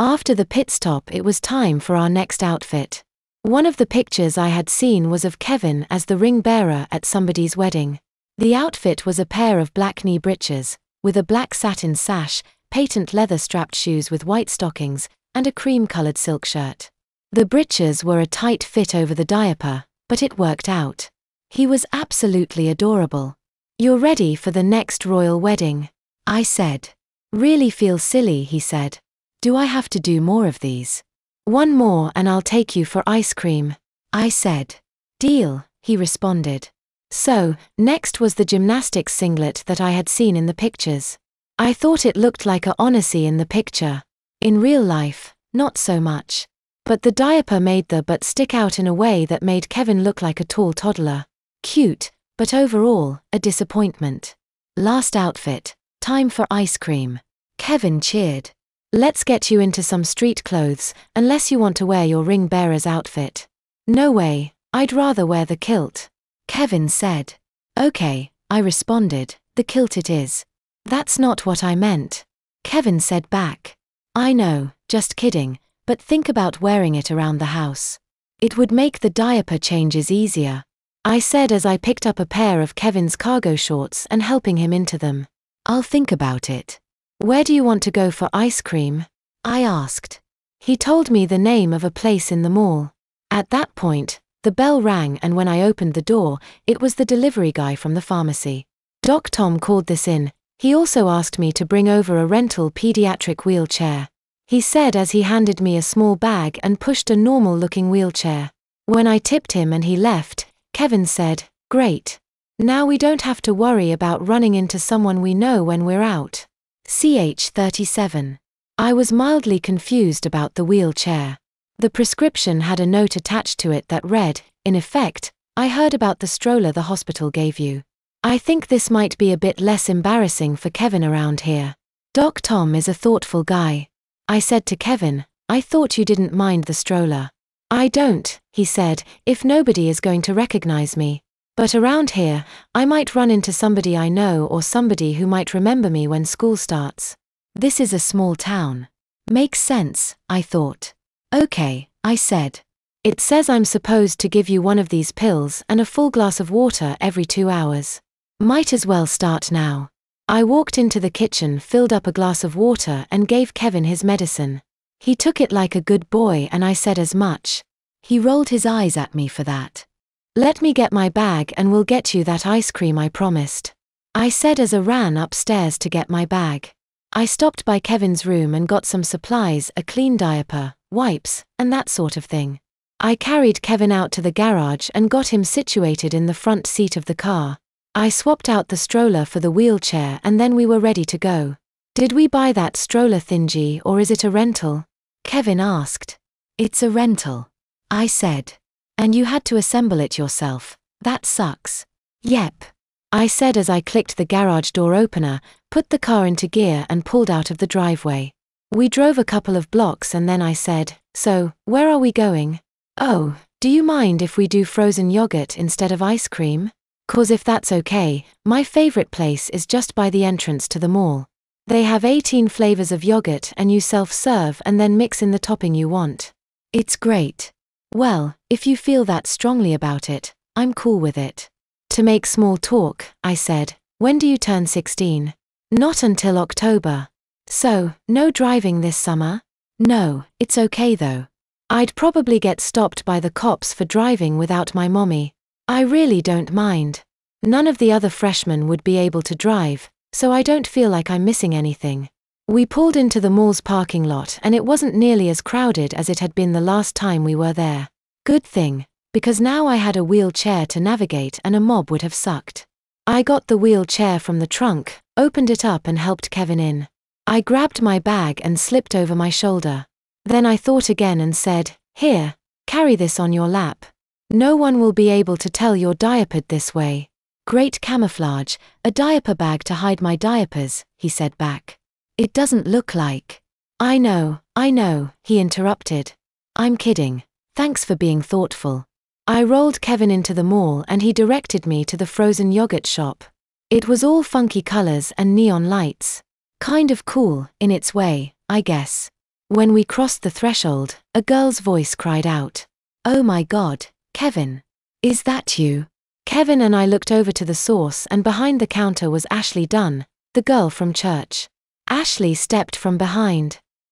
After the pit stop, it was time for our next outfit. One of the pictures I had seen was of Kevin as the ring bearer at somebody's wedding. The outfit was a pair of black knee breeches, with a black satin sash, patent leather-strapped shoes with white stockings, and a cream-colored silk shirt. The breeches were a tight fit over the diaper, but it worked out. He was absolutely adorable. "You're ready for the next royal wedding," I said. "Really feel silly," he said. "Do I have to do more of these?" "One more and I'll take you for ice cream," I said. "Deal," he responded. So, next was the gymnastics singlet that I had seen in the pictures. I thought it looked like a Odyssey in the picture. In real life, not so much. But the diaper made the butt stick out in a way that made Kevin look like a tall toddler. Cute, but overall, a disappointment. Last outfit. Time for ice cream. Kevin cheered. "Let's get you into some street clothes, unless you want to wear your ring bearer's outfit." "No way, I'd rather wear the kilt," Kevin said. "Okay," I responded, "the kilt it is." "That's not what I meant," Kevin said back. "I know, just kidding, but think about wearing it around the house. It would make the diaper changes easier," I said as I picked up a pair of Kevin's cargo shorts and helping him into them. "I'll think about it." "Where do you want to go for ice cream?" I asked. He told me the name of a place in the mall. At that point, the bell rang, and when I opened the door, it was the delivery guy from the pharmacy. Doc Tom called this in. He also asked me to bring over a rental pediatric wheelchair. He said as he handed me a small bag and pushed a normal-looking wheelchair. When I tipped him and he left, Kevin said, "Great. Now we don't have to worry about running into someone we know when we're out." CH37. I was mildly confused about the wheelchair. The prescription had a note attached to it that read, in effect, "I heard about the stroller the hospital gave you. I think this might be a bit less embarrassing for Kevin around here." Doc Tom is a thoughtful guy. I said to Kevin, "I thought you didn't mind the stroller." "I don't," he said, "if nobody is going to recognize me. But around here, I might run into somebody I know or somebody who might remember me when school starts. This is a small town." Makes sense, I thought. "Okay," I said. "It says I'm supposed to give you one of these pills and a full glass of water every 2 hours. Might as well start now." I walked into the kitchen, filled up a glass of water and gave Kevin his medicine. He took it like a good boy and I said as much. He rolled his eyes at me for that. "Let me get my bag and we'll get you that ice cream I promised," I said as I ran upstairs to get my bag. I stopped by Kevin's room and got some supplies, a clean diaper, wipes, and that sort of thing. I carried Kevin out to the garage and got him situated in the front seat of the car. I swapped out the stroller for the wheelchair and then we were ready to go. "Did we buy that stroller thingy or is it a rental?" Kevin asked. "It's a rental," I said. "And you had to assemble it yourself. That sucks." "Yep," I said as I clicked the garage door opener, put the car into gear and pulled out of the driveway. We drove a couple of blocks and then I said, "So, where are we going?" "Oh, do you mind if we do frozen yogurt instead of ice cream? 'Cause if that's okay, my favorite place is just by the entrance to the mall. They have 18 flavors of yogurt and you self-serve and then mix in the topping you want. It's great." "Well, if you feel that strongly about it, I'm cool with it." To make small talk, I said, "When do you turn 16? "Not until October." "So, no driving this summer?" "No, it's okay though. I'd probably get stopped by the cops for driving without my mommy. I really don't mind. None of the other freshmen would be able to drive, so I don't feel like I'm missing anything." We pulled into the mall's parking lot and it wasn't nearly as crowded as it had been the last time we were there. Good thing, because now I had a wheelchair to navigate and a mob would have sucked. I got the wheelchair from the trunk, opened it up and helped Kevin in. I grabbed my bag and slipped over my shoulder. Then I thought again and said, "Here, carry this on your lap. No one will be able to tell you're diapered this way." "Great camouflage, a diaper bag to hide my diapers," he said back. "It doesn't look like." I know," he interrupted. "I'm kidding. Thanks for being thoughtful." I rolled Kevin into the mall and he directed me to the frozen yogurt shop. It was all funky colors and neon lights. Kind of cool, in its way, I guess. When we crossed the threshold, a girl's voice cried out, "Oh my God, Kevin. Is that you?" Kevin and I looked over to the source, and behind the counter was Ashley Dunn, the girl from church. Ashley stepped from behind,